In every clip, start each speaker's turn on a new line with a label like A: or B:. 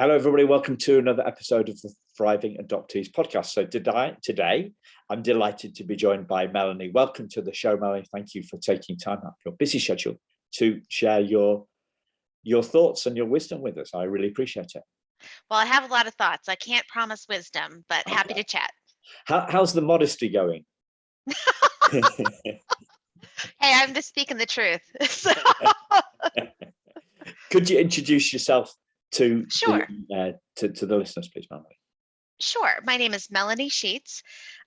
A: Hello, everybody. Welcome to another episode of the Thriving Adoptees podcast. So today, I'm delighted to be joined by Melanie. Welcome to the show, Melanie. Thank you for taking time out of your busy schedule to share your thoughts and your wisdom with us. I really appreciate it.
B: Well, I have a lot of thoughts. I can't promise wisdom, but happy to chat.
A: How's the modesty going?
B: Hey, I'm just speaking the truth. So.
A: Could you introduce yourself to
B: Sure.
A: To the listeners, please, Melanie?
B: Sure. My name is Melanie Scheetz.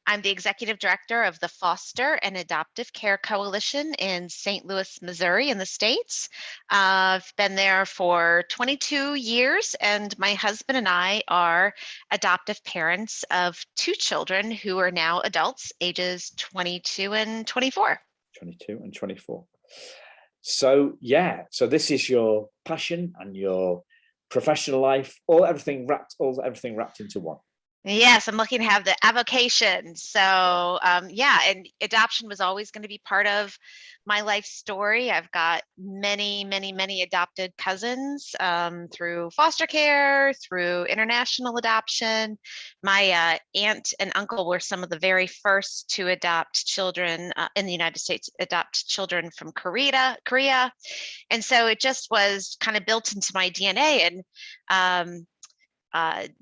B: I'm the executive director of the Foster Adoptive Care Coalition in St. Louis, Missouri, in the States. I've been there for 22 years, and my husband and I are adoptive parents of two children who are now adults, ages 22 and 24.
A: 22 and 24. So this is your passion and your professional life, everything wrapped into one.
B: Yes, I'm looking to have the avocation. So and adoption was always going to be part of my life story. I've got many adopted cousins through foster care, through international adoption. My aunt and uncle were some of the very first to adopt children in the United States, adopt children from Korea. And so it just was kind of built into my DNA. And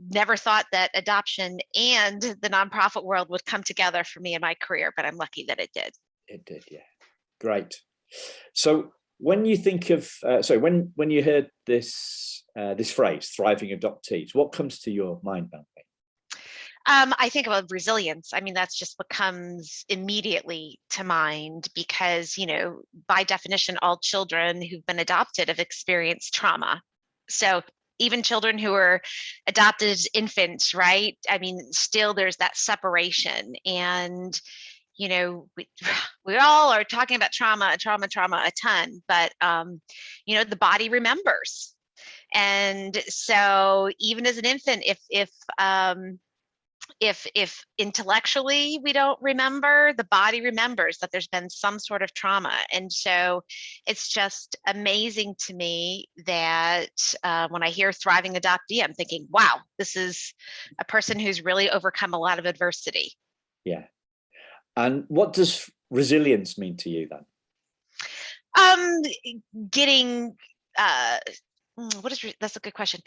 B: never thought that adoption and the nonprofit world would come together for me in my career, but I'm lucky that it did.
A: It did, yeah. Great. So when you think of, when you heard this phrase, thriving adoptees, what comes to your mind, Melanie?
B: I think of resilience. I mean, that's just what comes immediately to mind because, by definition, all children who've been adopted have experienced trauma. So even children who are adopted as infants, right? I mean, still there's that separation. And, we all are talking about trauma a ton, but, the body remembers. And so even as an infant, if intellectually we don't remember, the body remembers that there's been some sort of trauma. And so it's just amazing to me that when I hear thriving adoptee, I'm thinking, wow, this is a person who's really overcome a lot of adversity.
A: Yeah. And what does resilience mean to you then?
B: That's a good question.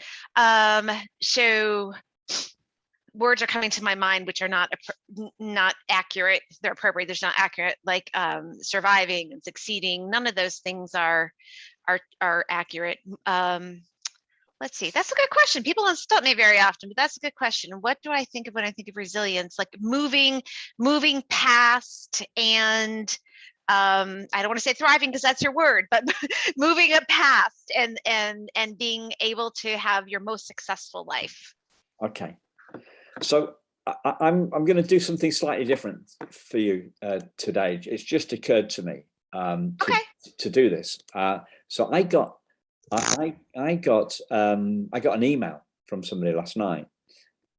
B: So words are coming to my mind which are not accurate. They're appropriate. There's not accurate, like surviving and succeeding. None of those things are accurate. Let's see. That's a good question. People don't stump me very often, but that's a good question. What do I think of when I think of resilience? Like moving past and I don't want to say thriving because that's your word, but moving it past and being able to have your most successful life.
A: Okay. So I'm going to do something slightly different for you today. It's just occurred to me to do this. So I got an email from somebody last night,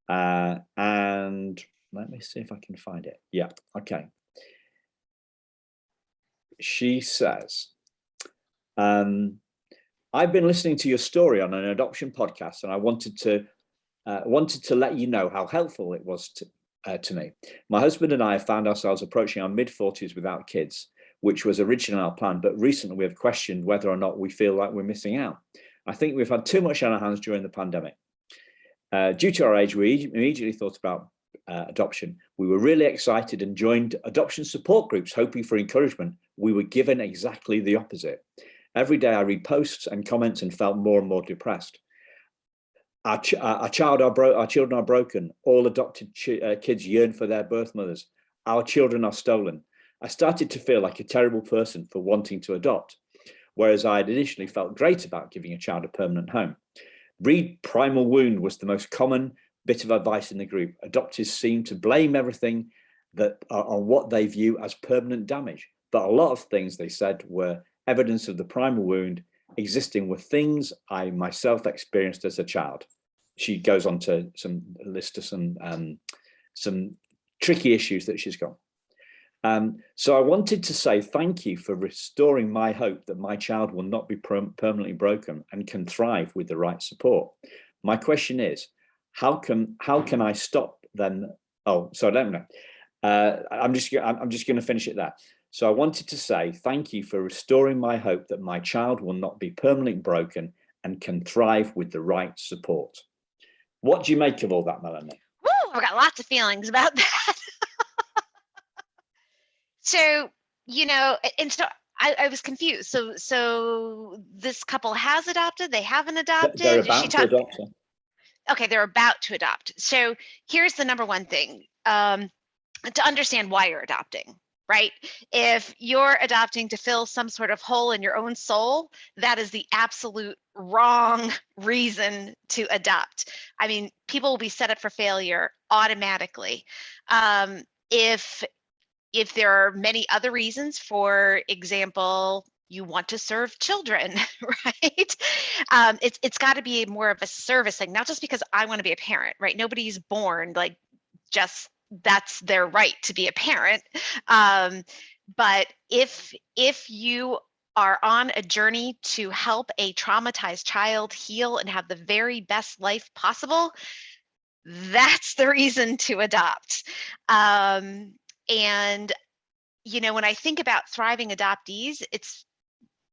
A: and let me see if I can find it. Yeah. Okay. She says, I've been listening to your story on an adoption podcast, and I wanted to let you know how helpful it was to me. My husband and I have found ourselves approaching our mid-40s without kids, which was originally our plan, but recently we have questioned whether or not we feel like we're missing out. I think we've had too much on our hands during the pandemic. Due to our age, we immediately thought about adoption. We were really excited and joined adoption support groups, hoping for encouragement. We were given exactly the opposite. Every day I read posts and comments and felt more and more depressed. Our children are broken. All adopted kids yearn for their birth mothers. Our children are stolen. I started to feel like a terrible person for wanting to adopt, whereas I had initially felt great about giving a child a permanent home. Read Primal Wound was the most common bit of advice in the group. Adoptees seem to blame everything on what they view as permanent damage, but a lot of things they said were evidence of the primal wound existing with things I myself experienced as a child. She goes on to list some tricky issues that she's got. So I wanted to say thank you for restoring my hope that my child will not be permanently broken and can thrive with the right support. My question is, how can I stop them? Oh, so I don't know. I'm just going to finish it there. So I wanted to say thank you for restoring my hope that my child will not be permanently broken and can thrive with the right support. What do you make of all that, Melanie?
B: Woo, I've got lots of feelings about that. So, and so I was confused. So this couple has adopted, they haven't adopted?
A: They're about to adopt.
B: Okay, they're about to adopt. So here's the number one thing, to understand why you're adopting, right? If you're adopting to fill some sort of hole in your own soul, that is the absolute wrong reason to adopt. I mean, people will be set up for failure automatically. If there are many other reasons, for example, you want to serve children, right? It's got to be more of a service thing, not just because I want to be a parent, right? Nobody's born like just that's their right to be a parent. But if you are on a journey to help a traumatized child heal and have the very best life possible, that's the reason to adopt. And, when I think about thriving adoptees, it's,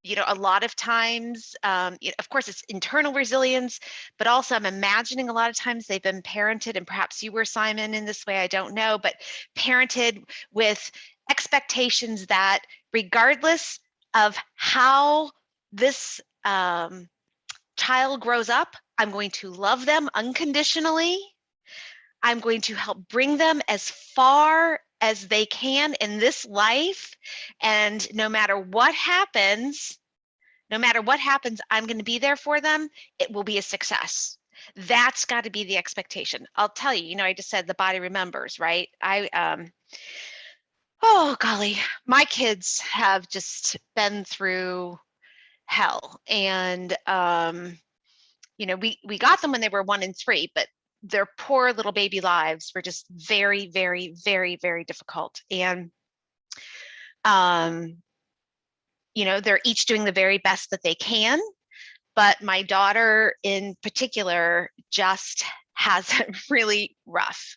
B: a lot of times, of course, it's internal resilience, but also I'm imagining a lot of times they've been parented, and perhaps you were, Simon, in this way, I don't know, but parented with expectations that regardless of how this child grows up, I'm going to love them unconditionally. I'm going to help bring them as far as they can in this life. And no matter what happens, I'm going to be there for them. It will be a success. That's got to be the expectation. I'll tell you, I just said the body remembers, right? Oh golly, my kids have just been through hell. And, we got them when they were 1 and 3, but their poor little baby lives were just very, very, very, very difficult. And, they're each doing the very best that they can. But my daughter in particular just has it really rough.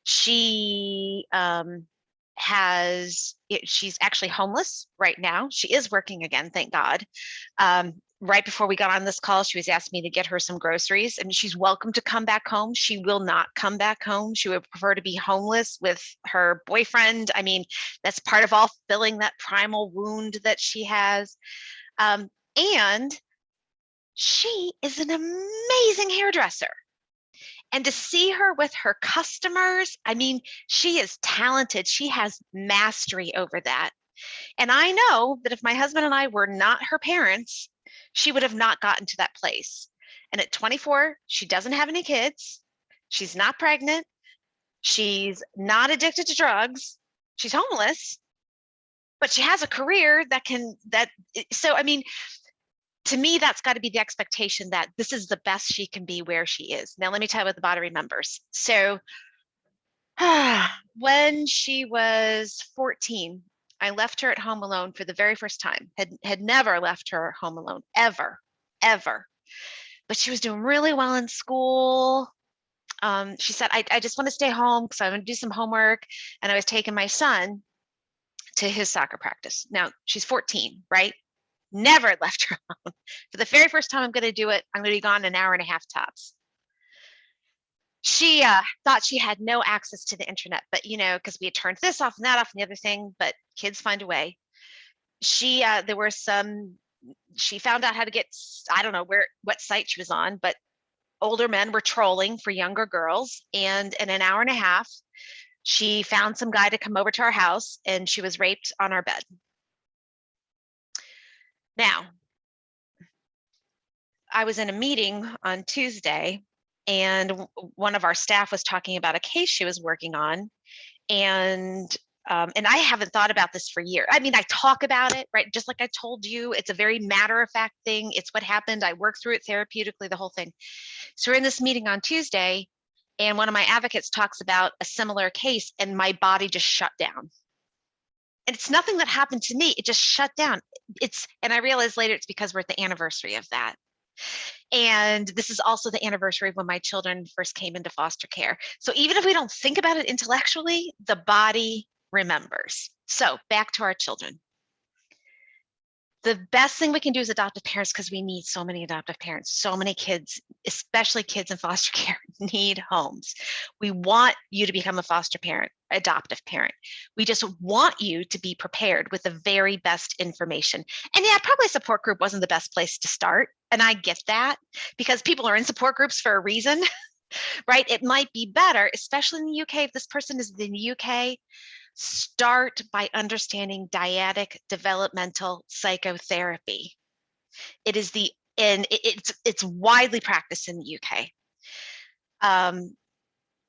B: She's actually homeless right now. She is working again, thank God. Right before we got on this call, she was asking me to get her some groceries, and she's welcome to come back home. She will not come back home. She would prefer to be homeless with her boyfriend. I mean, that's part of all filling that primal wound that she has. And she is an amazing hairdresser. And to see her with her customers, I mean, she is talented. She has mastery over that. And I know that if my husband and I were not her parents, she would have not gotten to that place. And at 24, she doesn't have any kids. She's not pregnant. She's not addicted to drugs. She's homeless, but she has a career so, I mean, to me, that's got to be the expectation that this is the best she can be where she is. Now, let me tell you what the body remembers. So when she was 14, I left her at home alone for the very first time. Had never left her home alone, ever. But she was doing really well in school. She said, I just want to stay home because I'm going to do some homework. And I was taking my son to his soccer practice. Now, she's 14, right? Never left her alone. For the very first time I'm going to do it, I'm going to be gone an hour and a half tops. She thought she had no access to the internet, but because we had turned this off and that off and the other thing, but kids find a way. She found out how to get, I don't know what site she was on, but older men were trolling for younger girls. And in an hour and a half, she found some guy to come over to our house, and she was raped on our bed. Now, I was in a meeting on Tuesday, and one of our staff was talking about a case she was working on. And I haven't thought about this for years. I mean, I talk about it, right? Just like I told you, it's a very matter-of-fact thing. It's what happened. I work through it therapeutically, the whole thing. So we're in this meeting on Tuesday, and one of my advocates talks about a similar case, and my body just shut down. And it's nothing that happened to me. It just shut down. And I realized later it's because we're at the anniversary of that. And this is also the anniversary of when my children first came into foster care. So even if we don't think about it intellectually, the body remembers. So back to our children. The best thing we can do as adoptive parents, because we need so many adoptive parents, so many kids, especially kids in foster care, need homes. We want you to become a foster parent, adoptive parent. We just want you to be prepared with the very best information. And yeah, probably a support group wasn't the best place to start. And I get that, because people are in support groups for a reason, right? It might be better, especially in the UK, if this person is in the UK, start by understanding dyadic developmental psychotherapy. It is it's widely practiced in the UK. And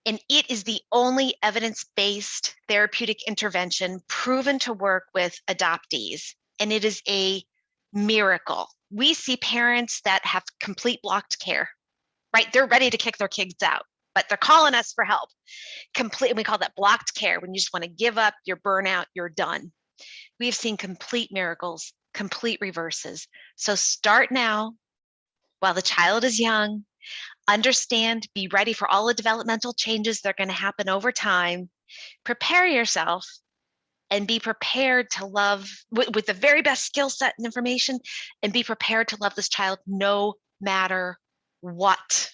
B: it is the only evidence-based therapeutic intervention proven to work with adoptees. And it is a miracle. We see parents that have complete blocked care, right? They're ready to kick their kids out, but they're calling us for help. We call that blocked care, when you just want to give up, you're burnout, you're done. We've seen complete miracles, complete reverses. So start now while the child is young. Understand, be ready for all the developmental changes that are going to happen over time. Prepare yourself and be prepared to love with the very best skill set and information, and be prepared to love this child no matter what.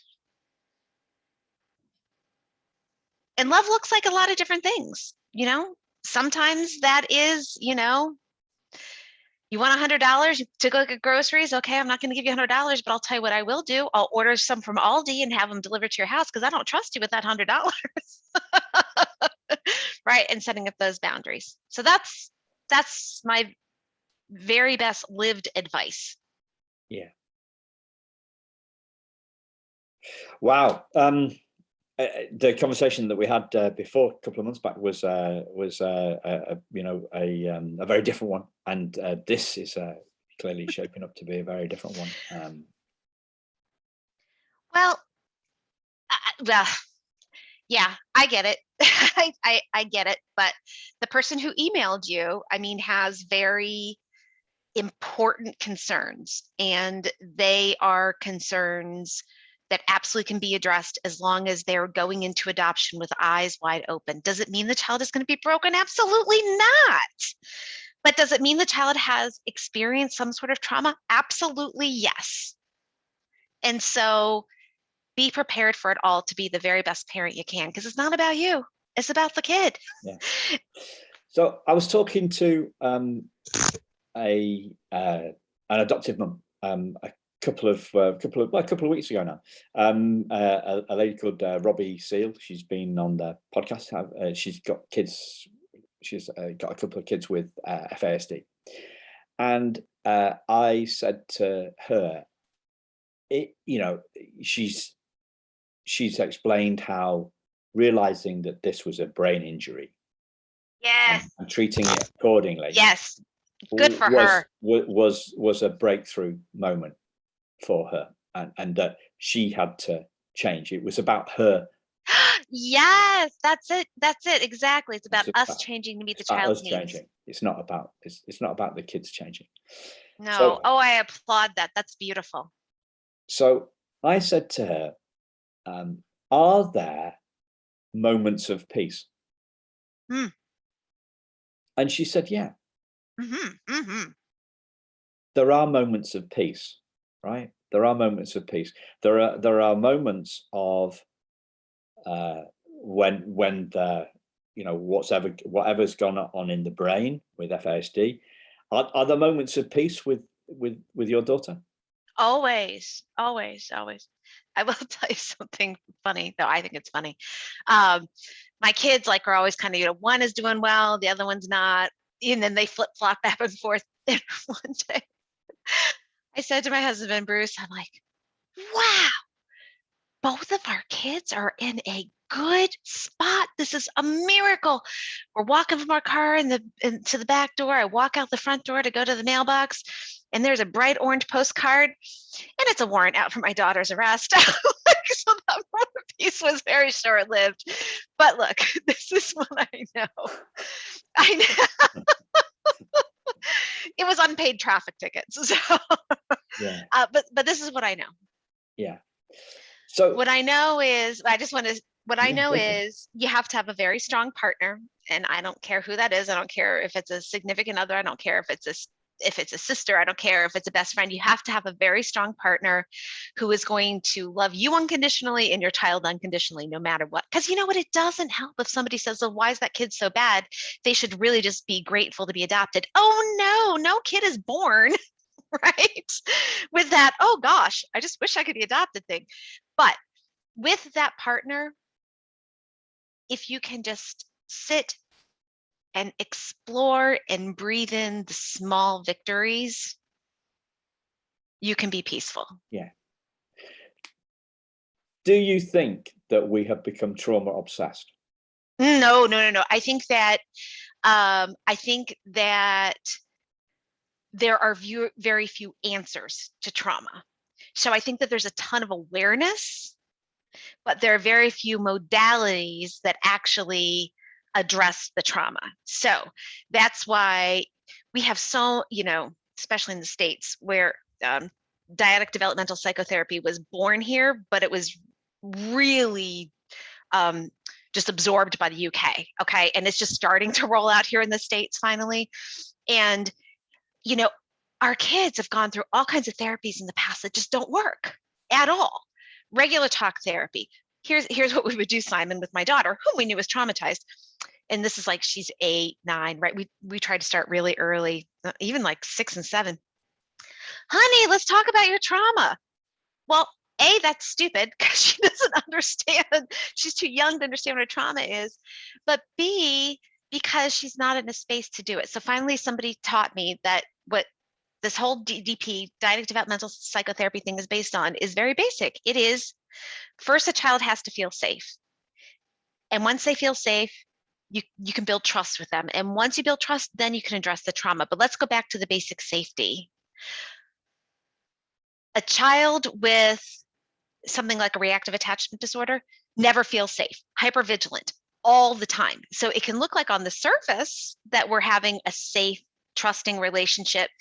B: And love looks like a lot of different things, you know? Sometimes that is, you know, you want $100 to go get groceries? Okay, I'm not going to give you $100, but I'll tell you what I will do. I'll order some from Aldi and have them delivered to your house, because I don't trust you with that $100. Right? And setting up those boundaries. So that's my very best lived advice.
A: Yeah. Wow. The conversation that we had before a couple of months back was a very different one, and this is clearly shaping up to be a very different one.
B: Well, yeah, I get it. I get it. But the person who emailed you, I mean, has very important concerns, and they are concerns that absolutely can be addressed as long as they're going into adoption with eyes wide open. Does it mean the child is going to be broken? Absolutely not. But does it mean the child has experienced some sort of trauma? Absolutely yes. And so be prepared for it all to be the very best parent you can, because it's not about you. It's about the kid.
A: Yeah. So I was talking to an adoptive mum a couple of weeks ago now. A lady called Robbie Seal. She's been on the podcast. She's got kids. She's got a couple of kids with FASD, and I said to her, she's explained how realizing that this was a brain injury,
B: yes,
A: and treating it accordingly,
B: yes, good for her,
A: was a breakthrough moment for her, and that she had to change. It was about her.
B: Yes, that's it exactly. It's about us changing to meet the child's needs.
A: Changing. It's not about the kids changing.
B: No. So, I applaud that. That's beautiful.
A: So I said to her, are there moments of peace? And she said, yeah. There are moments of peace, right? There are moments of peace. There are moments of when the whatever's gone on in the brain with FASD. Are there moments of peace with your daughter?
B: Always. I will tell you something funny, though I think it's funny. My kids are always kind of, one is doing well, the other one's not, and then they flip flop back and forth. And one day I said to my husband, Bruce, I'm like, wow, both of our kids are in a good spot. This is a miracle. We're walking from our car to the back door. I walk out the front door to go to the mailbox, and there's a bright orange postcard, and it's a warrant out for my daughter's arrest. So that piece was very short-lived. But look, this is what I know. It was unpaid traffic tickets. So,
A: Yeah.
B: But this is what I know.
A: Yeah. So
B: What I know is, what I
A: yeah,
B: know
A: go for it.
B: is you have to have a very strong partner, and I don't care who that is. I don't care if it's a significant other. I don't care if it's a sister. I don't care if it's a best friend. You have to have a very strong partner who is going to love you unconditionally and your child unconditionally, no matter what. Because you know what? It doesn't help if somebody says, "Oh, why is that kid so bad?" They should really just be grateful to be adopted. Oh no kid is born right with that. Oh gosh, I just wish I could be adopted thing. But with that partner, if you can just sit and explore and breathe in the small victories, you can be peaceful.
A: Yeah. Do you think that we have become trauma obsessed?
B: No. I think that there are very few answers to trauma. So I think that there's a ton of awareness, but there are very few modalities that actually address the trauma. So that's why we have especially in the States, where dyadic developmental psychotherapy was born here, but it was really just absorbed by the UK. Okay. And it's just starting to roll out here in the States finally. And, our kids have gone through all kinds of therapies in the past that just don't work at all. Regular talk therapy. Here's what we would do, Simon, with my daughter, whom we knew was traumatized. And this is like, she's 8, 9, right? We tried to start really early, even like 6 and 7. Honey, let's talk about your trauma. Well, A, that's stupid because she doesn't understand. She's too young to understand what her trauma is. But B, because she's not in a space to do it. So finally, somebody taught me that what this whole DDP, dyadic developmental psychotherapy thing, is based on is very basic. It is, first, a child has to feel safe. And once they feel safe, you can build trust with them. And once you build trust, then you can address the trauma. But let's go back to the basic safety. A child with something like a reactive attachment disorder never feels safe, hypervigilant all the time. So it can look like on the surface that we're having a safe, trusting relationship,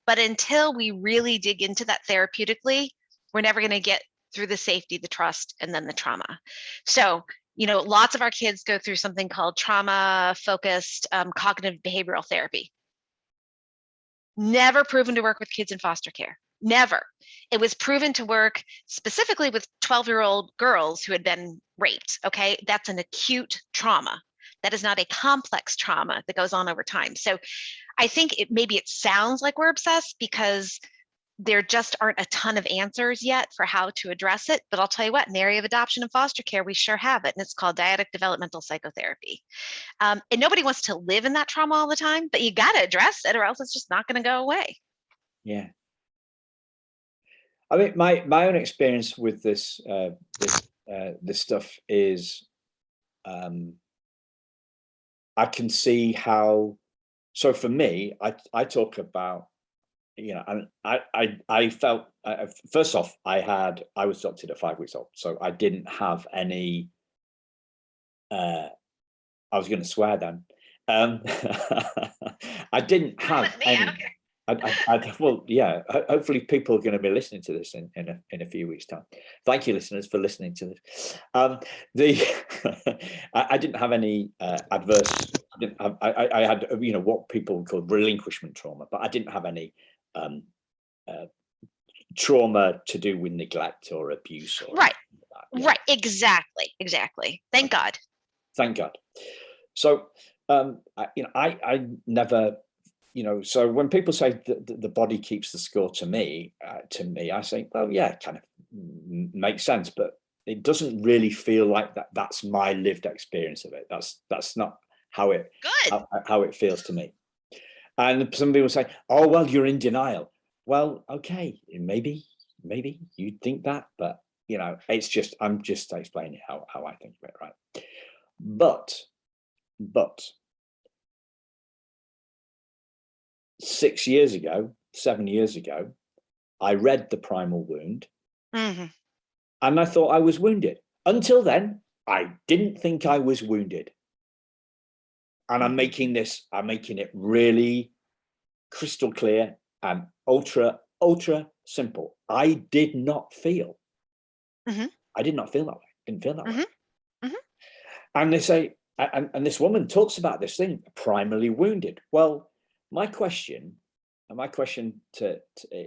B: but until we really dig into that therapeutically, we're never going to get through the safety, the trust, and then the trauma. So, lots of our kids go through something called trauma-focused cognitive behavioral therapy. Never proven to work with kids in foster care. Never. It was proven to work specifically with 12-year-old girls who had been raped. Okay. That's an acute trauma. That is not a complex trauma that goes on over time. So I think maybe it sounds like we're obsessed because there just aren't a ton of answers yet for how to address it. But I'll tell you what, in the area of adoption and foster care, we sure have it. And it's called dyadic developmental psychotherapy. And nobody wants to live in that trauma all the time, but you got to address it or else it's just not going to go away.
A: Yeah. I mean, my own experience with this stuff is, I can see how. So for me, I talk about, I felt first off, I was adopted at 5 weeks old, so I didn't have any. I was going to swear then. I didn't have any. Well, yeah. Hopefully, people are going to be listening to this in a few weeks' time. Thank you, listeners, for listening to this. I didn't have any adverse. I had what people call relinquishment trauma, but I didn't have any trauma to do with neglect or abuse or
B: right.
A: Yeah.
B: Right. Exactly. Thank God.
A: Thank God. So I never. So when people say that the body keeps the score to me, I think, well, yeah, it kind of makes sense, but it doesn't really feel like that. That's my lived experience of it. That's not how it feels to me. And some people say, oh, well, you're in denial. Well, okay, maybe you'd think that, but it's just, I'm just explaining how I think of it, right? But 6 years ago, 7 years ago, I read The Primal Wound,
B: Mm-hmm.
A: and I thought I was wounded. Until then, I didn't think I was wounded. And I'm making it really crystal clear and ultra simple. I did not feel that way. Didn't feel that way. And they say, and this woman talks about this thing, primarily wounded. Well, my question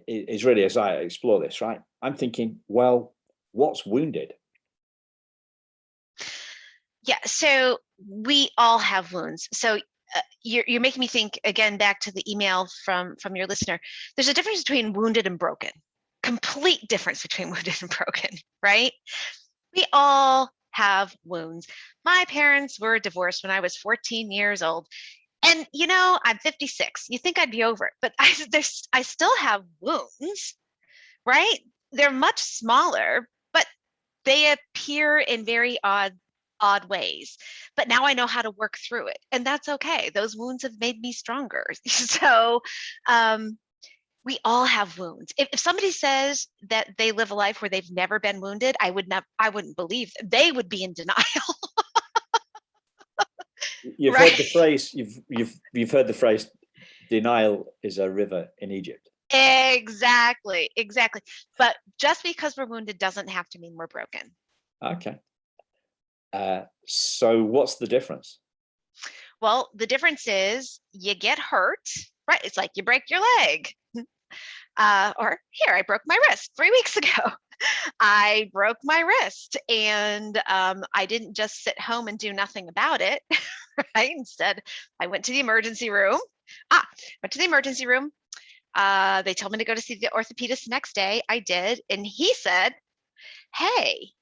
A: is really, as I explore this, right? I'm thinking, well, what's wounded?
B: Yeah, so we all have wounds. So you're making me think again back to the email from your listener. There's a difference between wounded and broken. Complete difference between wounded and broken, right? We all have wounds. My parents were divorced when I was 14 years old. And I'm 56. You think I'd be over it, but I still have wounds, right? They're much smaller, but they appear in very odd ways. But now I know how to work through it, and that's okay. Those wounds have made me stronger. So we all have wounds. If somebody says that they live a life where they've never been wounded, I wouldn't believe them. They would be in denial.
A: You've
B: right?
A: heard the phrase. You've heard the phrase, "Denial is a river in Egypt."
B: Exactly. But just because we're wounded doesn't have to mean we're broken.
A: Okay. So what's the difference?
B: Well, the difference is you get hurt, right? It's like you break your leg. Or here, I broke my wrist 3 weeks ago. I broke my wrist, and I didn't just sit home and do nothing about it, right? Instead, I went to the emergency room. They told me to go to see the orthopedist the next day. I did, and he said, "Hey,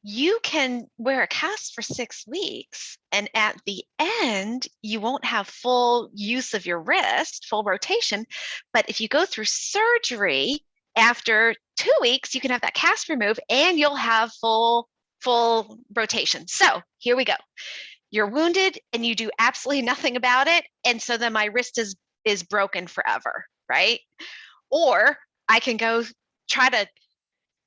B: you can wear a cast for 6 weeks, and at the end, you won't have full use of your wrist, full rotation. But if you go through surgery after 2 weeks, you can have that cast removed, and you'll have full rotation." So here we go. You're wounded, and you do absolutely nothing about it, and so then my wrist is broken forever, right? Or I can go try to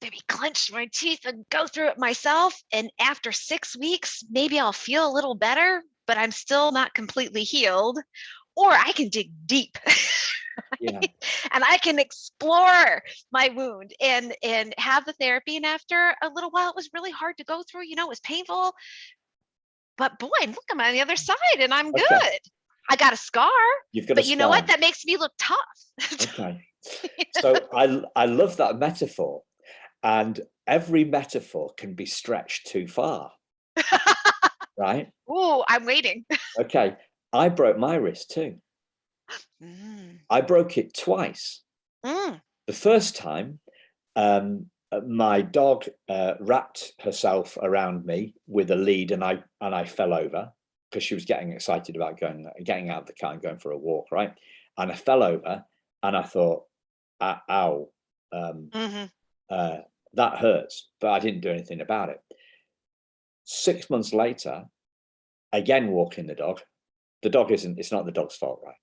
B: maybe clench my teeth and go through it myself. And after 6 weeks, maybe I'll feel a little better, but I'm still not completely healed. Or I can dig deep.
A: Yeah.
B: And I can explore my wound and have the therapy. And after a little while, it was really hard to go through. It was painful. But boy, look, I'm on the other side and I'm good. I got a scar.
A: You've got
B: but
A: a
B: you
A: scar.
B: know what? That makes me look tough.
A: Okay. So I love that metaphor. And every metaphor can be stretched too far. Right?
B: Ooh, I'm waiting.
A: Okay. I broke my wrist too. I broke it twice. The first time, my dog wrapped herself around me with a lead, and I fell over because she was getting excited about getting out of the car and going for a walk, right? And I fell over, and I thought, ow. That hurts, but I didn't do anything about it. 6 months later, again walking the dog. It's not the dog's fault, right?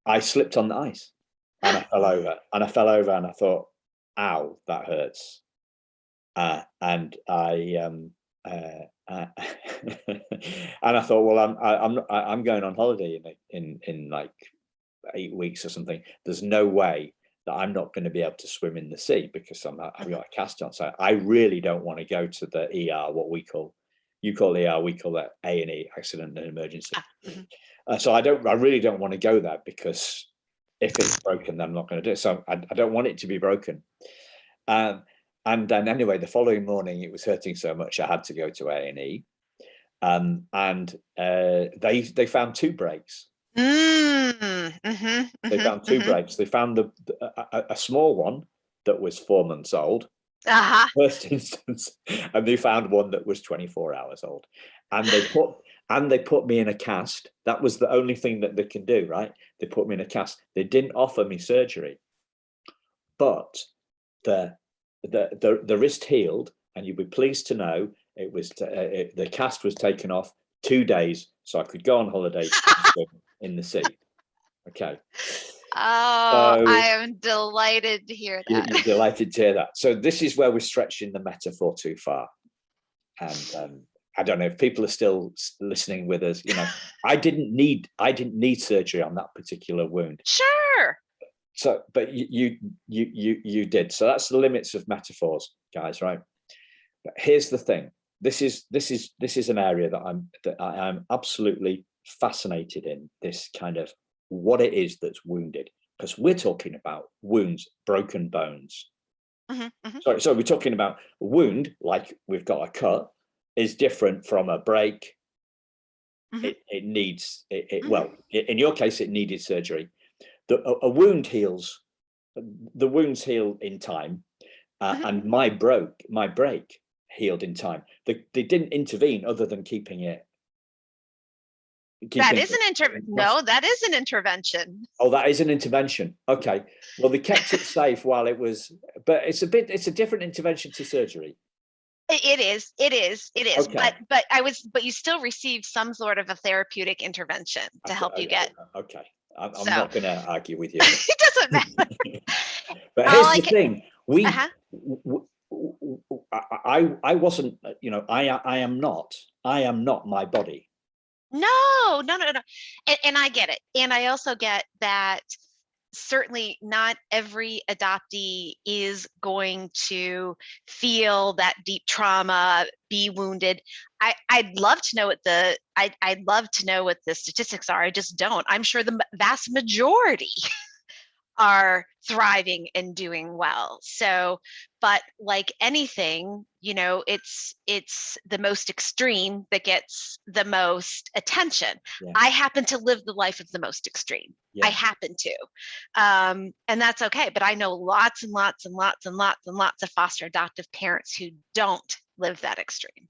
A: I slipped on the ice and I fell over, and I thought, ow, that hurts. And I and I thought, well, I'm going on holiday in like 8 weeks or something. There's no way that I'm not going to be able to swim in the sea because I've got a cast on. So I really don't want to go to the ER, you call ER, we call that A&E, accident and emergency. So I really don't want to go there, because if it's broken, then I'm not going to do it. So I don't want it to be broken. And then anyway, the following morning, it was hurting so much, I had to go to A&E. And they found 2 breaks. They found 2 breaks. They found a small one that was 4 months old, first instance, and they found one that was 24 hours old. And they put me in a cast. That was the only thing that they can do, right? They put me in a cast. They didn't offer me surgery, but the wrist healed, and you'd be pleased to know it was the cast was taken off 2 days, so I could go on holiday in the sea. Okay.
B: Oh, so, I am delighted to hear that.
A: You're delighted to hear that. So this is where we're stretching the metaphor too far. And I don't know if people are still listening with us. I didn't need surgery on that particular wound.
B: Sure.
A: So, but you did. So that's the limits of metaphors, guys, right? But here's the thing. This is an area that I am absolutely fascinated in, this kind of what it is that's wounded, because we're talking about wounds, broken bones. So we're talking about a wound, like we've got a cut, is different from a break. It needs well, in your case, it needed surgery. A wound heals. The wounds heal in time, and my break healed in time. They didn't intervene other than keeping it.
B: That is an intervention. No, that is an intervention.
A: Oh, that is an intervention. Okay. Well, they kept it safe while it was, but it's a different intervention to surgery.
B: It is.
A: Okay.
B: But you still receive some sort of a therapeutic intervention to help you get.
A: Okay. I'm not going to argue with you.
B: It doesn't matter.
A: But here's the thing. I wasn't, I am not my body.
B: No. And I get it. And I also get that certainly not every adoptee is going to feel that deep trauma, be wounded. I'd love to know I'd love to know what the statistics are. I just don't. I'm sure the vast majority are thriving and doing well. So, but like anything, it's the most extreme that gets the most attention. Yeah. I happen to live the life of the most extreme. Yeah. I happen to, and that's okay. But I know lots and lots and lots and lots and lots of foster adoptive parents who don't live that extreme.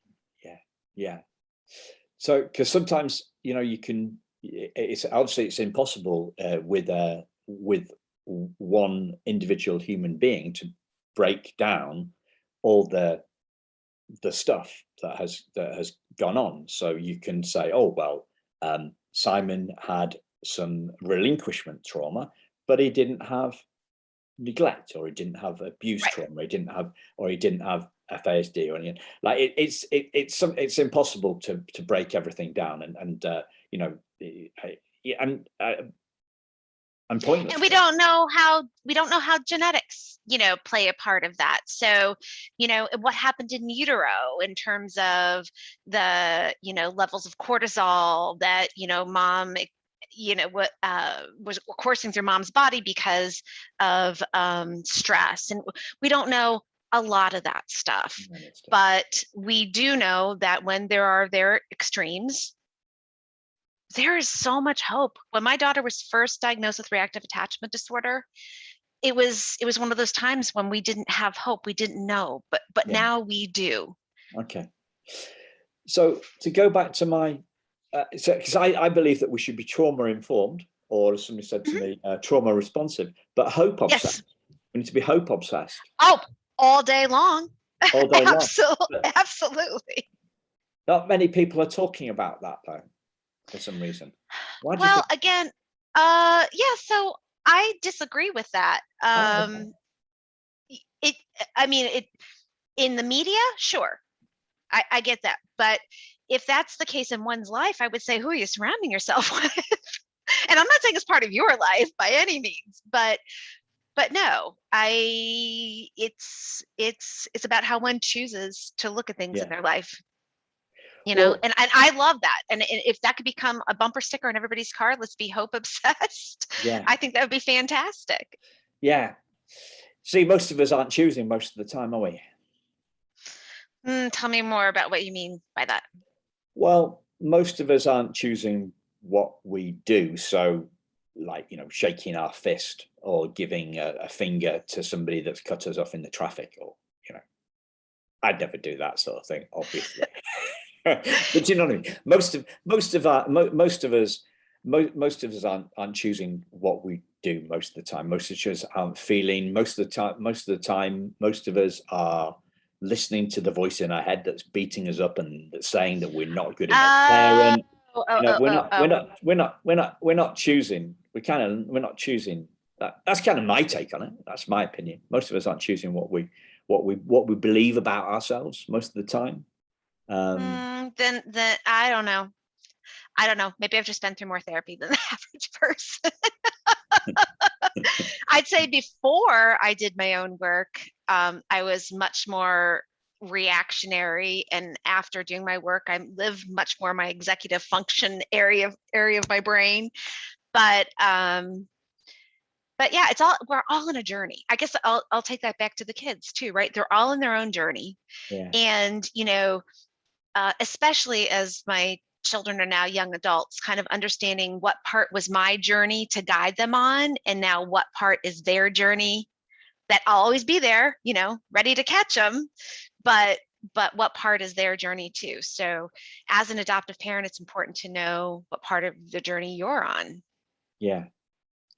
A: Yeah. So, because sometimes, you can. It's obviously it's impossible with one individual human being to break down all the stuff that has gone on. So you can say, oh well, Simon had some relinquishment trauma, but he didn't have neglect, or he didn't have abuse trauma, he didn't have FASD or anything. Like it's impossible to break everything down, and pointless.
B: And we don't know how genetics, play a part of that. So, what happened in utero in terms of the, levels of cortisol that, mom, what was coursing through mom's body because of stress. And we don't know a lot of that stuff, but we do know that when there are extremes, there is so much hope. When my daughter was first diagnosed with reactive attachment disorder, it was one of those times when we didn't have hope. We didn't know, but now we do.
A: Okay. So to go back to my, because I believe that we should be trauma informed, or as somebody said to me, trauma responsive, but hope obsessed. Yes. We need to be hope obsessed.
B: Oh, all day long.
A: All day long.
B: Absolutely.
A: Not many people are talking about that though, for some reason.
B: Why do you think? Again, so I disagree with that. Okay. It in the media, sure, I get that, but if that's the case in one's life, I would say, who are you surrounding yourself with? And I'm not saying it's part of your life by any means, but no, it's about how one chooses to look at things in their life. And I love that. And if that could become a bumper sticker on everybody's car, let's be hope obsessed. Yeah. I think that would be fantastic.
A: Yeah. See, most of us aren't choosing most of the time, are we?
B: Tell me more about what you mean by that.
A: Well, most of us aren't choosing what we do. So like, shaking our fist or giving a finger to somebody that's cut us off in the traffic, or, I'd never do that sort of thing, obviously. But you know what I mean? Most of us aren't choosing what we do most of the time. Most of us aren't feeling most of the time. Most of us are listening to the voice in our head that's beating us up and that's saying that we're not good enough parent. We're not choosing. We're not choosing that. That's kind of my take on it. That's my opinion. Most of us aren't choosing what we believe about ourselves most of the time.
B: Then I don't know. Maybe I've just been through more therapy than the average person. I'd say before I did my own work, I was much more reactionary, and after doing my work, I live much more my executive function area of my brain. But yeah, we're all in a journey. I guess I'll take that back to the kids too, right? They're all in their own journey.
A: Yeah.
B: And especially as my children are now young adults, kind of understanding what part was my journey to guide them on, and now what part is their journey, that I'll always be there, ready to catch them, but what part is their journey too. So as an adoptive parent, it's important to know what part of the journey you're on.
A: Yeah,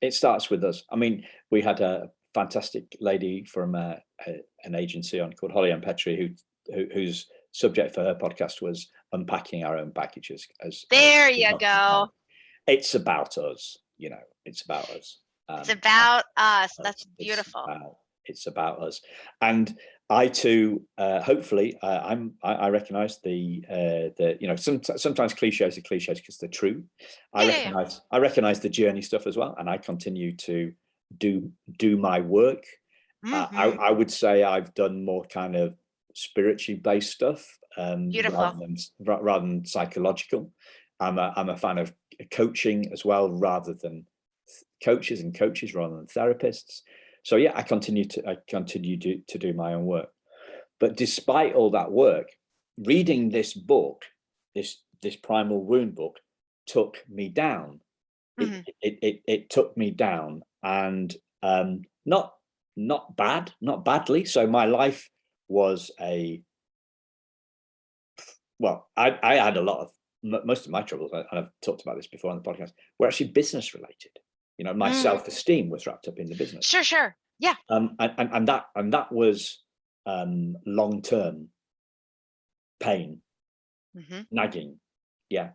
A: it starts with us. I mean, we had a fantastic lady from an agency on called Holly and Petrie, whose subject for her podcast was unpacking our own baggages.
B: There you go.
A: It's about us, it's about us.
B: It's about us. That's beautiful.
A: It's about us. And I too, hopefully, I recognise sometimes cliches are cliches because they're true. I recognise the journey stuff as well, and I continue to do my work. I would say I've done more kind of spiritually based stuff, rather than psychological. I'm a fan of coaching as well, rather than coaches rather than therapists. So yeah, I continue to do my own work. But despite all that work, reading this book, this Primal Wound book, took me down. It took me down, and not badly. So my life was I had a lot of, most of my troubles, and I've talked about this before on the podcast, were actually business related. My self-esteem was wrapped up in the business.
B: Sure. Yeah.
A: And that was long-term pain, nagging. Yeah.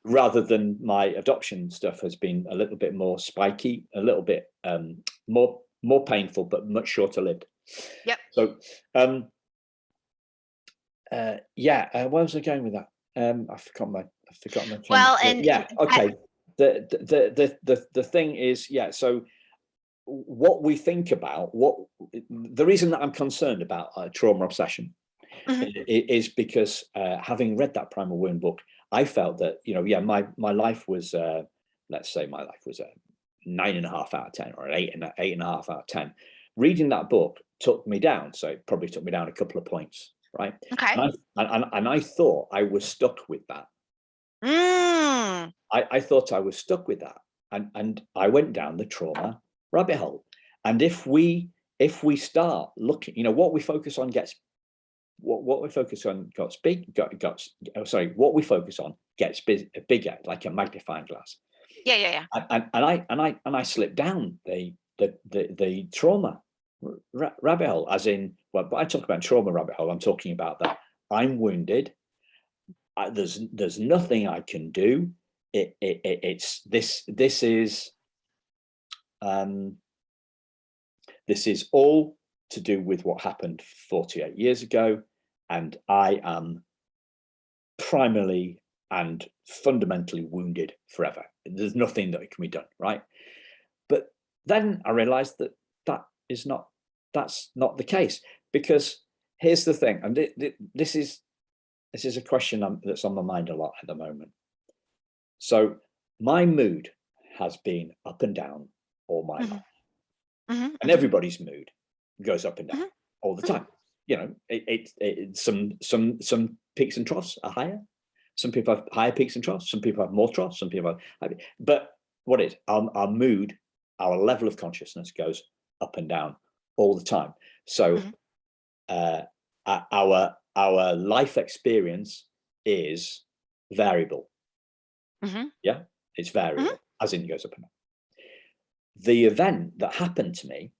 A: Rather than my adoption stuff has been a little bit more spiky, a little bit more painful, but much shorter lived.
B: Yep.
A: So where was I going with that? I forgot my
B: well, and
A: yeah, okay. The thing is, so what we think about, the reason that I'm concerned about trauma obsession is because having read that Primal Wound book, I felt that my life was let's say my life was a 9.5 out of 10 or an 8.5 out of 10. Reading that book took me down, so it probably took me down a couple of points, right?
B: Okay.
A: And I thought I was stuck with that. I thought I was stuck with that, and I went down the trauma rabbit hole. And if we start looking, what we focus on gets what we focus on what we focus on gets bigger, like a magnifying glass.
B: Yeah.
A: And I slipped down the trauma rabbit hole, as in, but I talk about trauma rabbit hole, I'm talking about that I'm wounded. There's nothing I can do. This is all to do with what happened 48 years ago, and I am primarily and fundamentally wounded forever. There's nothing that can be done, right? But then I realized that's not the case, because here's the thing, and this is a question that's on my mind a lot at the moment. So my mood has been up and down all my life, and everybody's mood goes up and down all the time. Some peaks and troughs are higher. Some people have higher peaks and troughs. Some people have more troughs. Some people have. But what is our mood? Our level of consciousness goes up and down all the time. So our life experience is variable. Yeah, it's variable, as in it goes up and down. The event that happened to me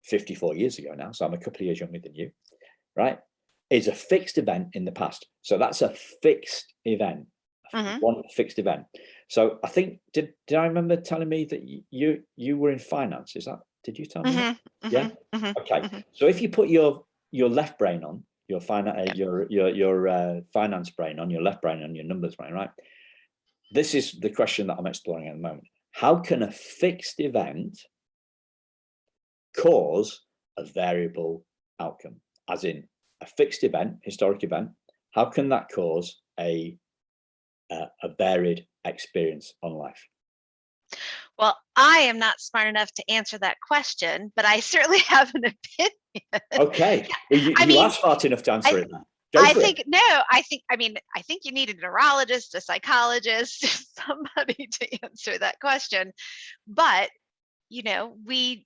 A: 54 years ago now, so I'm a couple of years younger than you, right, is a fixed event in the past. So that's a fixed event, one fixed event. So I think, did I remember telling me that you were in finance? Did you tell me that? Yeah. Okay. So if you put your left brain on, your finance brain, on your left brain, on your numbers brain, right? This is the question that I'm exploring at the moment. How can a fixed event cause a variable outcome? As in, a fixed event, historic event, how can that cause a varied experience on life?
B: Well, I am not smart enough to answer that question, but I certainly have an opinion.
A: Okay, well, you are smart enough to answer it now.
B: I think you need a neurologist, a psychologist, somebody to answer that question. But we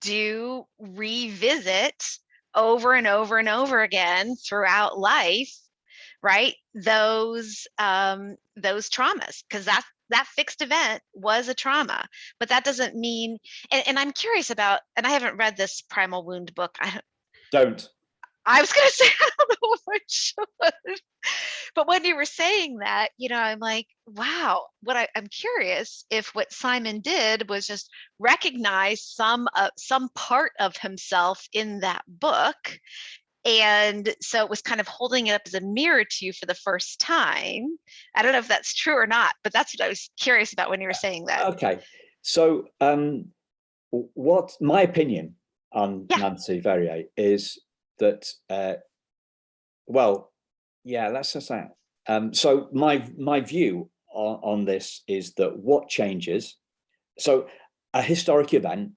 B: do revisit over and over and over again throughout life, right? Those traumas, because that fixed event was a trauma, but that doesn't mean. And I'm curious about, and I haven't read this Primal Wound book. I was going to say, I don't know if I should, but when you were saying that, I'm like, wow, I'm curious if what Simon did was just recognize some part of himself in that book. And so it was kind of holding it up as a mirror to you for the first time. I don't know if that's true or not, but that's what I was curious about when you were saying that.
A: Okay. So what my opinion on Nancy Verrier is that, let's just say, so my view on this is that what changes, so a historic event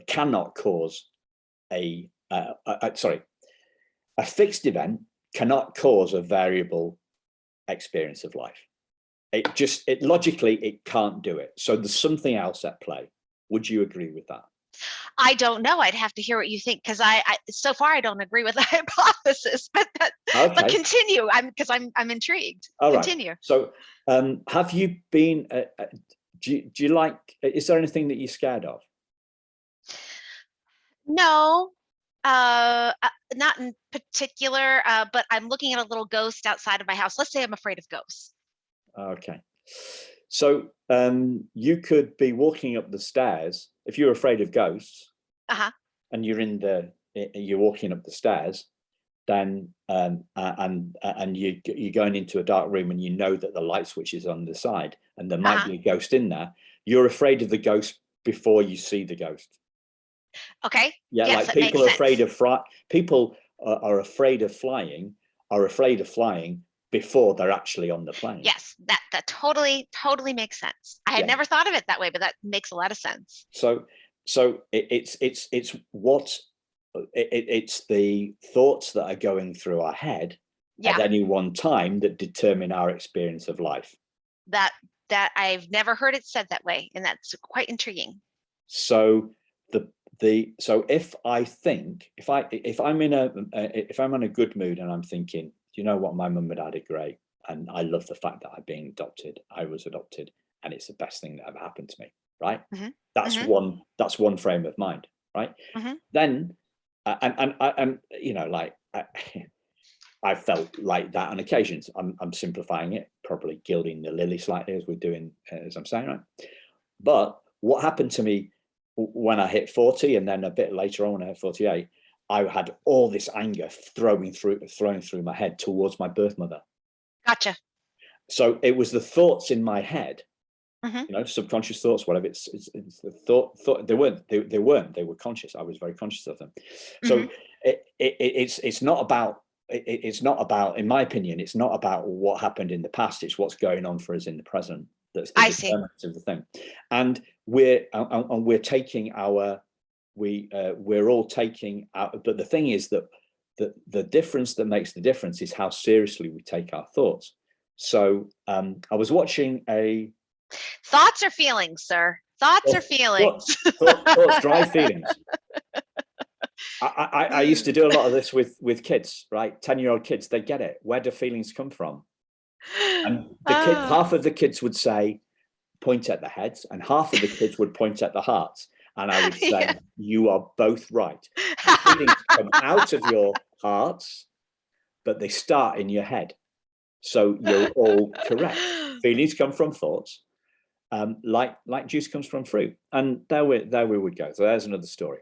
A: cannot cause a fixed event cannot cause a variable experience of life. It logically, it can't do it. So there's something else at play. Would you agree with that?
B: I don't know. I'd have to hear what you think, because I so far I don't agree with the hypothesis. But but continue. I'm intrigued.
A: All
B: continue.
A: Right. So have you been? Do you like? Is there anything that you're scared of?
B: No, not in particular. But I'm looking at a little ghost outside of my house. Let's say I'm afraid of ghosts.
A: Okay. So you could be walking up the stairs if you're afraid of ghosts, and you're walking up the stairs, then and you're going into a dark room, and you know that the light switch is on the side, and there might be a ghost in there. You're afraid of the ghost before you see the ghost.
B: Okay.
A: Yeah, yes, like people are afraid of people are afraid of flying. Are afraid of flying before they're actually on the plane.
B: Yes, that totally makes sense. I had never thought of it that way, but that makes a lot of sense.
A: So it's the thoughts that are going through our head at any one time that determine our experience of life.
B: That I've never heard it said that way, and that's quite intriguing.
A: So if I'm in a good mood and I'm thinking, you know what, my mum and dad are great, and I love the fact that I'm being adopted. I was adopted, and it's the best thing that ever happened to me. Right? Mm-hmm. That's one frame of mind. Right? Mm-hmm. Then, and I felt like that on occasions. I'm simplifying it, probably gilding the lily slightly as we're doing, as I'm saying, right? But what happened to me when I hit 40, and then a bit later on when I hit 48. I had all this anger thrown through my head towards my birth mother.
B: Gotcha.
A: So it was the thoughts in my head, subconscious thoughts, whatever. It's the thought. They were conscious. I was very conscious of them. So it's not about. It's not about, in my opinion, it's not about what happened in the past. It's what's going on for us in the present. That's the determinant of the thing. And we're taking our. We're all taking out, but the thing is that the difference that makes the difference is how seriously we take our thoughts. So I was watching
B: thoughts or feelings, sir. Thoughts or feelings.
A: Thoughts drive feelings. I used to do a lot of this with kids, right? 10-year-old kids, they get it. Where do feelings come from? And half of the kids would say, point at the heads, and half of the kids would point at the hearts. And I would say, you are both right. Feelings come out of your hearts, but they start in your head. So you're all correct. Feelings come from thoughts, like juice comes from fruit. And there we would go. So there's another story.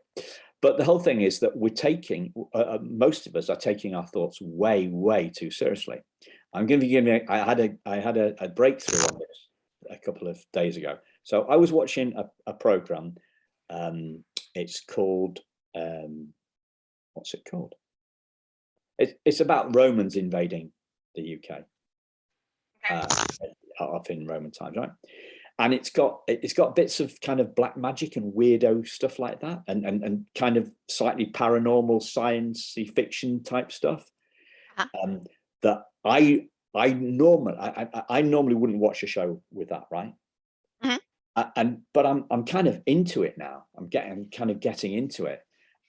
A: But the whole thing is that we're taking, most of us are taking our thoughts way, way too seriously. I'm going to give you, I had a breakthrough on this a couple of days ago. So I was watching a program. It's called, what's it called? It's about Romans invading the UK. Up in Roman times, right? And it's got bits of kind of black magic and weirdo stuff like that, and kind of slightly paranormal, science-y fiction type stuff. That I normally wouldn't watch a show with that, right? But I'm kind of into it now. I'm kind of getting into it,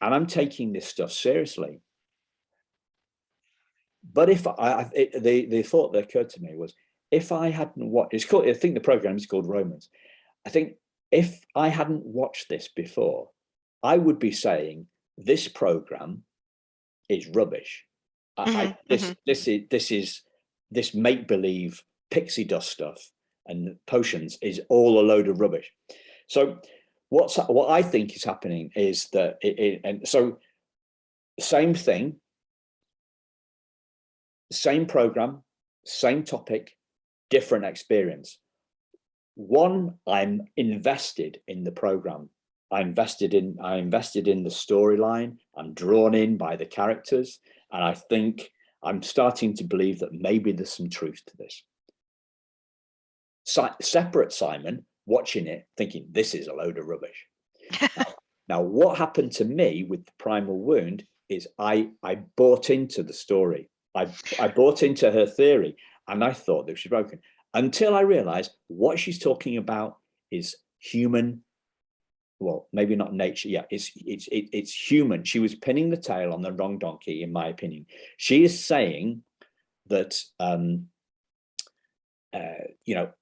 A: and I'm taking this stuff seriously. But if the thought that occurred to me was, if I hadn't watched, I think the program is called Romans. I think if I hadn't watched this before, I would be saying this program is rubbish. This make-believe pixie dust stuff and potions is all a load of rubbish. So what I think is happening is that and so same thing, same program, same topic, different experience. One, I'm invested in the program. I invested in the storyline. I'm drawn in by the characters, and I think I'm starting to believe that maybe there's some truth to this. Separate Simon, watching it, thinking this is a load of rubbish. Now, what happened to me with the primal wound is I bought into the story. I bought into her theory, and I thought that she was broken, until I realized what she's talking about is human. Well, maybe not nature. Yeah, it's human. She was pinning the tail on the wrong donkey, in my opinion. She is saying that,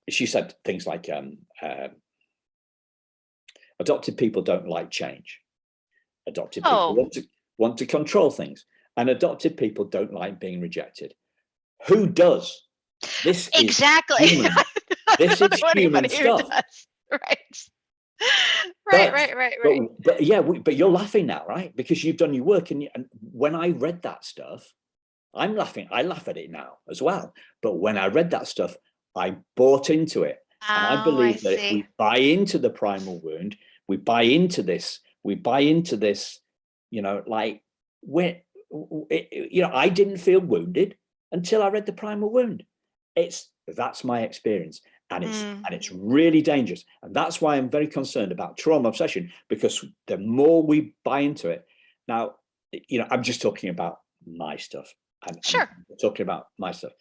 A: she said things like, adopted people don't like change. Adopted people want to control things, and adopted people don't like being rejected. Who does? This
B: exactly.
A: Is human. This is human stuff. Right. But yeah, but you're laughing now, right? Because you've done your work, and when I read that stuff, I'm laughing. I laugh at it now as well. But when I read that stuff, I bought into it, and I believe that if we buy into the primal wound, we buy into this. Like I didn't feel wounded until I read the primal wound. That's my experience. And it's really dangerous. And that's why I'm very concerned about trauma obsession, because the more we buy into it. Now, I'm just talking about my stuff. I'm talking about my stuff.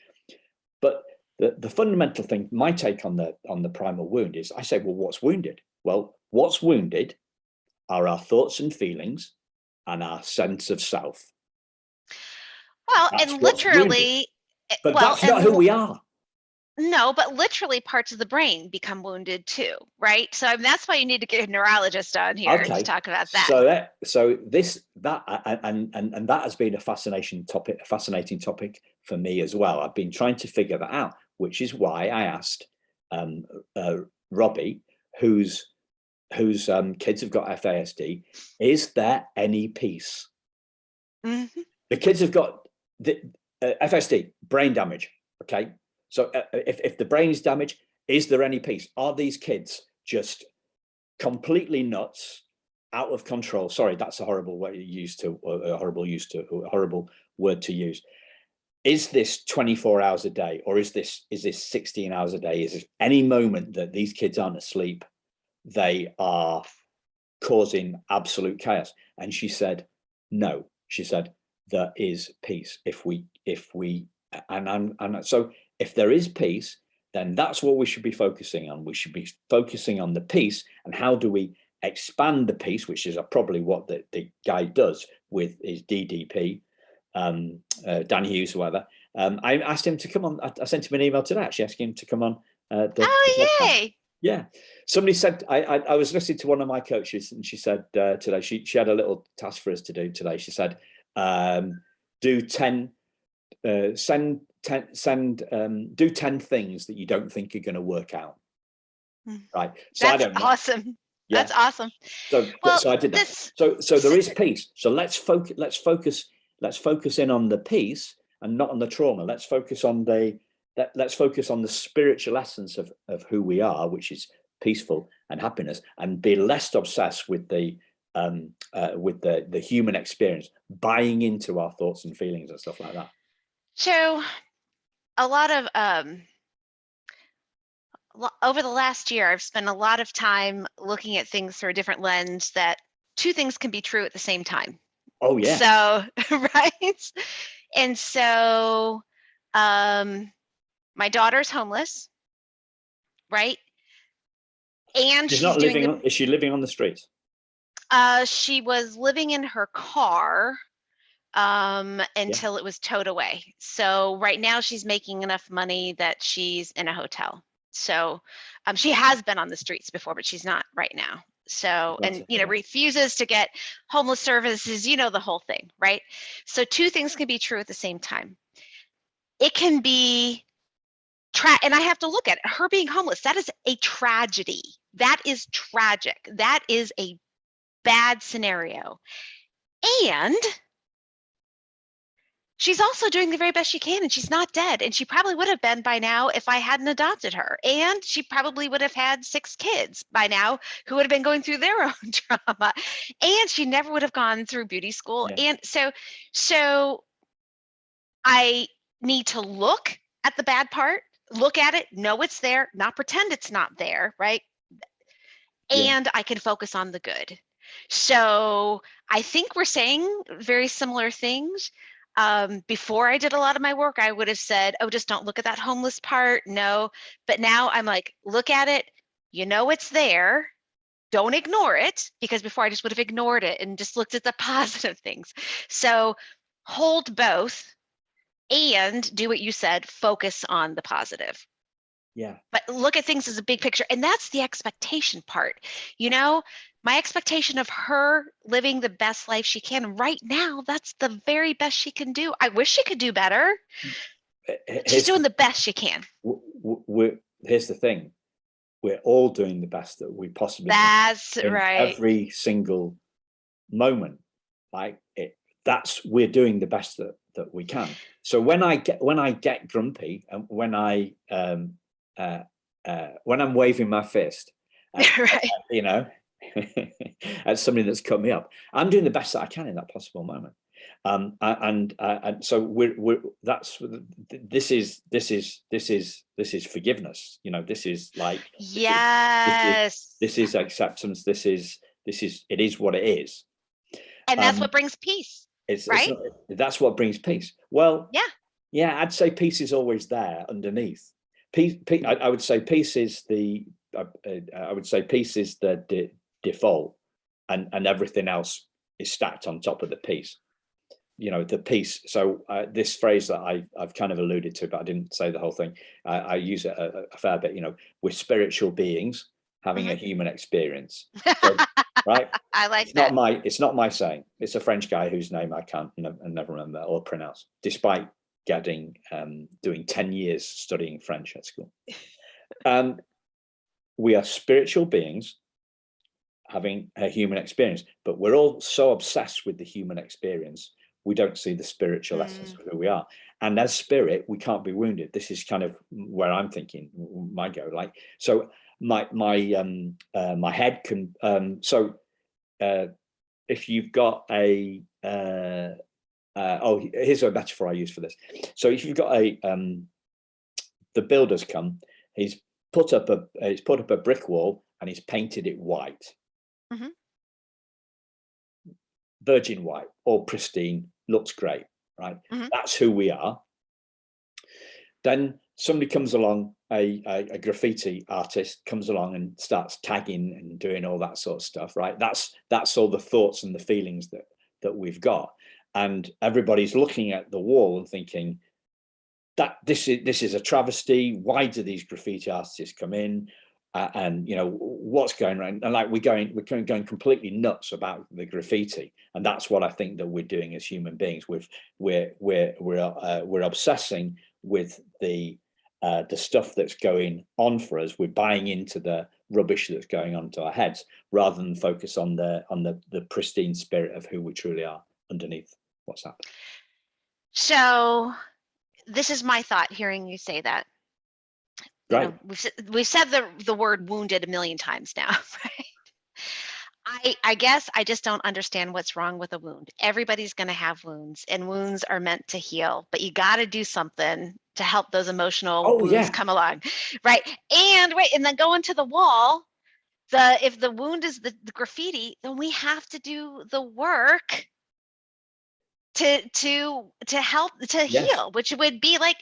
A: But the fundamental thing, my take on the primal wound is, I say, well, what's wounded? Well, what's wounded are our thoughts and feelings and our sense of self.
B: Well, that's and literally,
A: but that's not who we are.
B: No, but literally parts of the brain become wounded too, right? So that's why you need to get a neurologist on here to talk about that.
A: So that has been a fascinating topic for me as well. I've been trying to figure that out, which is why I asked Robbie, whose kids have got FASD, is there any peace? The kids have got the FASD, brain damage. Okay. So if the brain is damaged, is there any peace? Are these kids just completely nuts, out of control? Sorry, that's a horrible word to use. Is this 24 hours a day, or is this 16 hours a day? Is there any moment that these kids aren't asleep, they are causing absolute chaos? And she said, no. She said, there is peace so if there is peace, then that's what we should be focusing on. We should be focusing on the peace, and how do we expand the peace, which is probably what the guy does with his DDP, Dan Hughes or whatever. I asked him to come on. I sent him an email today, actually asking him to come on.
B: Yay!
A: Yeah. Somebody said, I was listening to one of my coaches, and she said today, she had a little task for us to do today. She said, do 10 do 10 things that you don't think are going to work out. Right. So
B: That's awesome.
A: Yeah.
B: That's awesome.
A: So
B: Well,
A: I did that. So there is peace. So let's focus in on the peace and not on the trauma. Let's focus on the spiritual essence of who we are, which is peaceful and happiness, and be less obsessed with the human experience, buying into our thoughts and feelings and stuff like that.
B: So a lot of over the last year, I've spent a lot of time looking at things through a different lens, that two things can be true at the same time.
A: Oh yeah.
B: So right. And so my daughter's homeless, right? And
A: She's not living is she living on the streets?
B: She was living in her car until it was towed away. So right now she's making enough money that she's in a hotel. So she has been on the streets before, but she's not right now. So, and refuses to get homeless services, the whole thing, right? So two things can be true at the same time. It can be and I have to look at it. Her being homeless, that is a tragedy. That is tragic. That is a bad scenario. And she's also doing the very best she can, and she's not dead. And she probably would have been by now if I hadn't adopted her. And she probably would have had 6 kids by now who would have been going through their own trauma. And she never would have gone through beauty school. Yeah. And so I need to look at the bad part, look at it, know it's there, not pretend it's not there, right? And I can focus on the good. So I think we're saying very similar things. Before I did a lot of my work, I would have said, oh, just don't look at that homeless part. No. But now I'm like, look at it. It's there. Don't ignore it, because before I just would have ignored it and just looked at the positive things. So hold both and do what you said, focus on the positive.
A: Yeah.
B: But look at things as a big picture. And that's the expectation part. My expectation of her living the best life she can right now, that's the very best she can do. I wish she could do better. She's doing the best she can.
A: Here's the thing. We're all doing the best that we possibly can.
B: That's right.
A: Every single moment. We're doing the best that we can. So when I get grumpy, and when I'm waving my fist, right. As somebody that's cut me up, I'm doing the best that I can in that possible moment. And so this is forgiveness. This is like,
B: yes,
A: this is acceptance. It is what it is.
B: And that's what brings peace. Right?
A: That's what brings peace. Well, yeah, I'd say peace is always there underneath. Peace, I would say peace is the default, and everything else is stacked on top of the peace. The peace. So this phrase that I've kind of alluded to, but I didn't say the whole thing. I use it a fair bit. We're spiritual beings having a human experience. So, right?
B: I like that.
A: It's not my saying. It's a French guy whose name I can't never remember or pronounce, despite doing 10 years studying French at school. We are spiritual beings having a human experience, but we're all so obsessed with the human experience, we don't see the spiritual essence of who we are. And as spirit, we can't be wounded. This is kind of where I'm thinking might go. So my head can. If you've got a here's a metaphor I use for this. So if you've got the builder's come, he's put up a brick wall and he's painted it white. Mm-hmm. Virgin white, all pristine, looks great, right? Mm-hmm. That's who we are. Then somebody comes along, a graffiti artist comes along and starts tagging and doing all that sort of stuff, right? That's all the thoughts and the feelings that we've got, and everybody's looking at the wall and thinking that this is a travesty. Why do these graffiti artists come in? And what's going on, and we're going completely nuts about the graffiti, and that's what I think that we're doing as human beings. We're obsessing with the stuff that's going on for us. We're buying into the rubbish that's going on to our heads, rather than focus on the pristine spirit of who we truly are underneath what's happened.
B: So this is my thought hearing you say that.
A: Right.
B: You know, we've said the word wounded a million times now, right? I guess I just don't understand what's wrong with a wound. Everybody's going to have wounds, and wounds are meant to heal, but you got to do something to help those emotional wounds come along, right? And then going to the wall. If the wound is the graffiti, then we have to do the work to help to heal, which would be like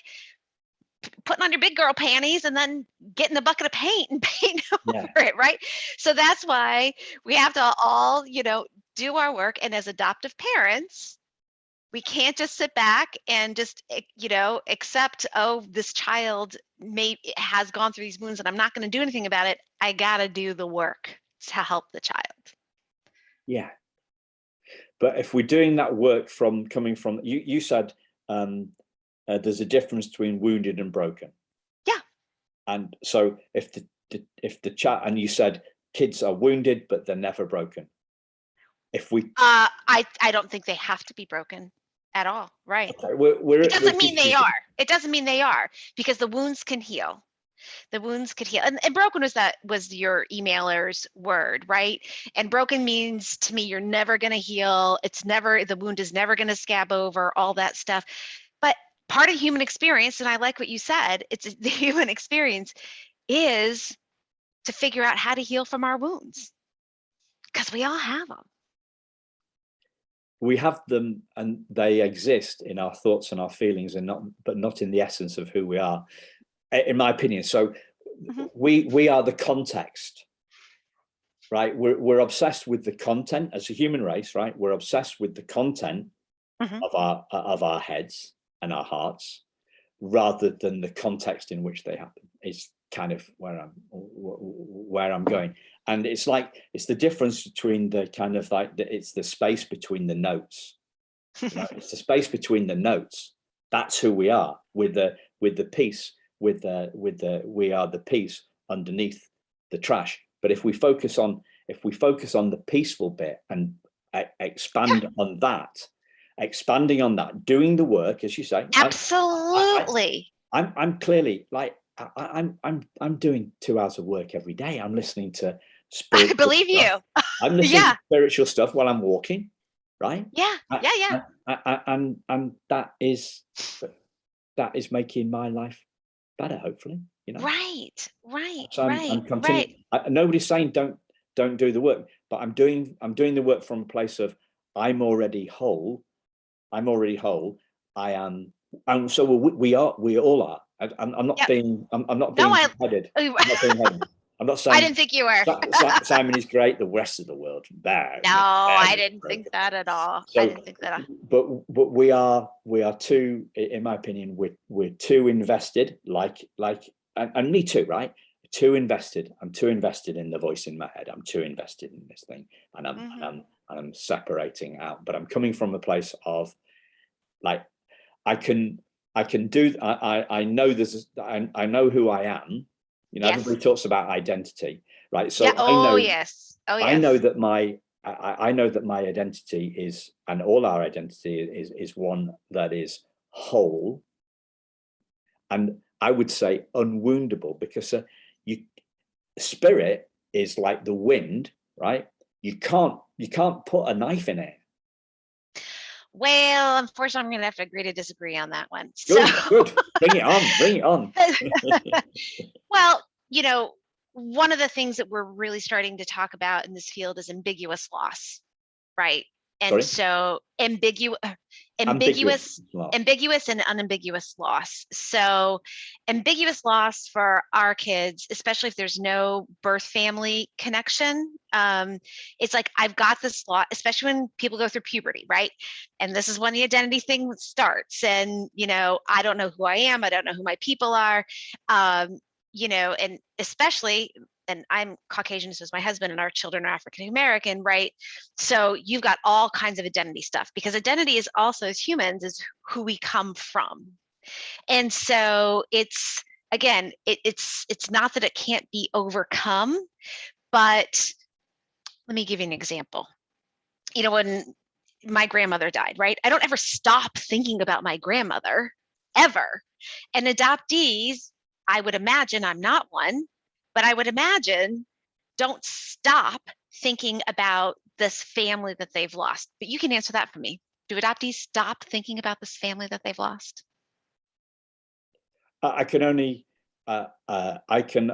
B: putting on your big girl panties and then getting a bucket of paint and paint over it, right? So that's why we have to all, do our work. And as adoptive parents, we can't just sit back and just, accept, oh, this child has gone through these wounds and I'm not going to do anything about it. I got to do the work to help the child.
A: Yeah. But if we're doing that work coming from, you said, there's a difference between wounded and broken.
B: Yeah.
A: And so if the chat, and you said kids are wounded, but they're never broken. If we,
B: I don't think they have to be broken at all. Right.
A: Okay,
B: it doesn't mean they are. It doesn't mean they are, because the wounds can heal. The wounds could heal. And broken was your emailer's word, right? And broken means to me, you're never going to heal. The wound is never going to scab over, all that stuff. But part of human experience, and I like what you said, it's the human experience is to figure out how to heal from our wounds, because we all have them.
A: We have them, and they exist in our thoughts and our feelings, but not in the essence of who we are, in my opinion. So we are the context, right? We're obsessed with the content as a human race, right? We're obsessed with the content of our heads and our hearts, rather than the context in which they happen. Is kind of where I'm going. And it's the difference between the kind of it's the space between the notes. It's the space between the notes. That's who we are, with the peace, we are the peace underneath the trash. But if we focus on the peaceful bit and expand on that, expanding on that, doing the work, as you say.
B: Absolutely.
A: I'm clearly I'm doing 2 hours of work every day. I'm listening to spiritual
B: I believe
A: stuff.
B: you.
A: I'm listening to spiritual stuff while I'm walking, right?
B: Yeah.
A: And that is making my life better, hopefully.
B: Right.
A: So I'm continuing. Nobody's saying don't do the work, but I'm doing the work from a place of I'm already whole. I am, and so we all are. I'm not being headed. I'm not saying
B: I didn't think you were.
A: Simon is great. The rest of the world bad.
B: No, I didn't think that at all.
A: So,
B: I didn't think that.
A: But we are too, in my opinion, we're too invested. And me too, right? Too invested. I'm too invested in the voice in my head. I'm too invested in this thing, and I'm separating out. But I'm coming from a place of I can do. I know I know who I am. Everybody talks about identity, right? So I know that my identity is, and all our identity is one that is whole, and I would say unwoundable, because spirit is like the wind, right? You can't put a knife in it.
B: Well, unfortunately, I'm going to have to agree to disagree on that one.
A: Good. Bring it on.
B: Well, one of the things that we're really starting to talk about in this field is ambiguous loss, right? And so ambiguous and unambiguous loss. So ambiguous loss for our kids, especially if there's no birth family connection. It's like, I've got this loss, especially when people go through puberty, right? And this is when the identity thing starts. And, I don't know who I am. I don't know who my people are. And especially, and I'm Caucasian, so is my husband, and our children are African American, right? So you've got all kinds of identity stuff, because identity is also, as humans, is who we come from. And so it's again, it's not that it can't be overcome, but let me give you an example. You know, when my grandmother died, right? I don't ever stop thinking about my grandmother, ever. And adoptees, I would imagine, I'm not one, but I would imagine, don't stop thinking about this family that they've lost. But you can answer that for me. Do adoptees stop thinking about this family that they've lost?
A: I can only I can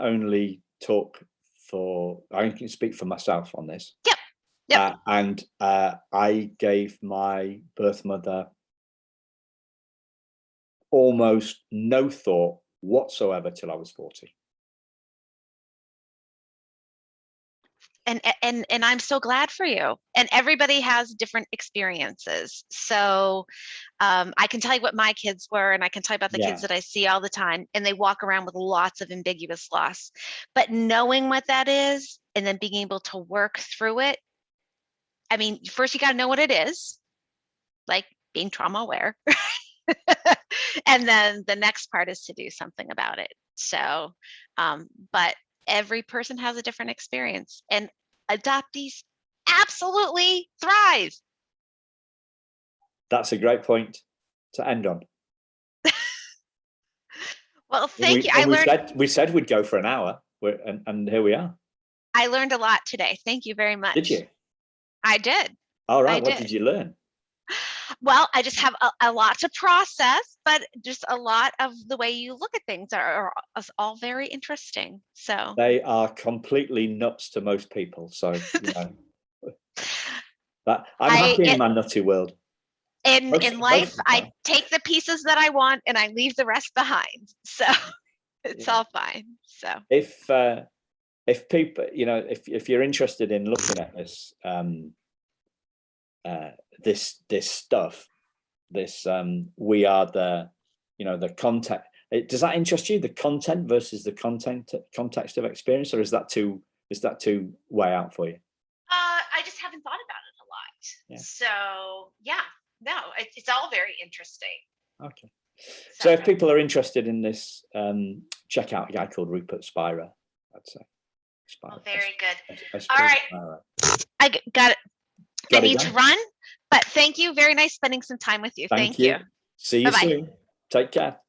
A: speak for myself on this.
B: Yep. Yep.
A: And I gave my birth mother almost no thought whatsoever till I was 40.
B: And I'm so glad for you. And everybody has different experiences. So I can tell you what my kids were, and I can tell you about the kids that I see all the time, and they walk around with lots of ambiguous loss. But knowing what that is, and then being able to work through it, I mean, first you got to know what it is, like being trauma aware. And then the next part is to do something about it. So, but every person has a different experience, and adoptees absolutely thrive.
A: That's a great point to end on.
B: Well, thank you.
A: We said we'd go for an hour, and here we are.
B: I learned a lot today. Thank you very much.
A: Did you?
B: I did.
A: All right. What did you learn?
B: Well, I just have a lot to process, but just a lot of the way you look at things are all very interesting. So
A: they are completely nuts to most people. So you know, but I'm happy in my nutty world.
B: In life, I take the pieces that I want and I leave the rest behind. So it's all fine. So
A: if people, you know, if you're interested in looking at this, this stuff, we are the, you know, the content. Does that interest you, the content versus the context of experience, or is that too way out for you?
B: I just haven't thought about it a lot. Yeah. So yeah, no, it's all very interesting.
A: Okay. So if people are interested in this, check out a guy called Rupert Spira, I'd say.
B: Oh, very good. All right. I got it. I need to run, but thank you. Very nice spending some time with you. Thank you.
A: See you soon. Take care.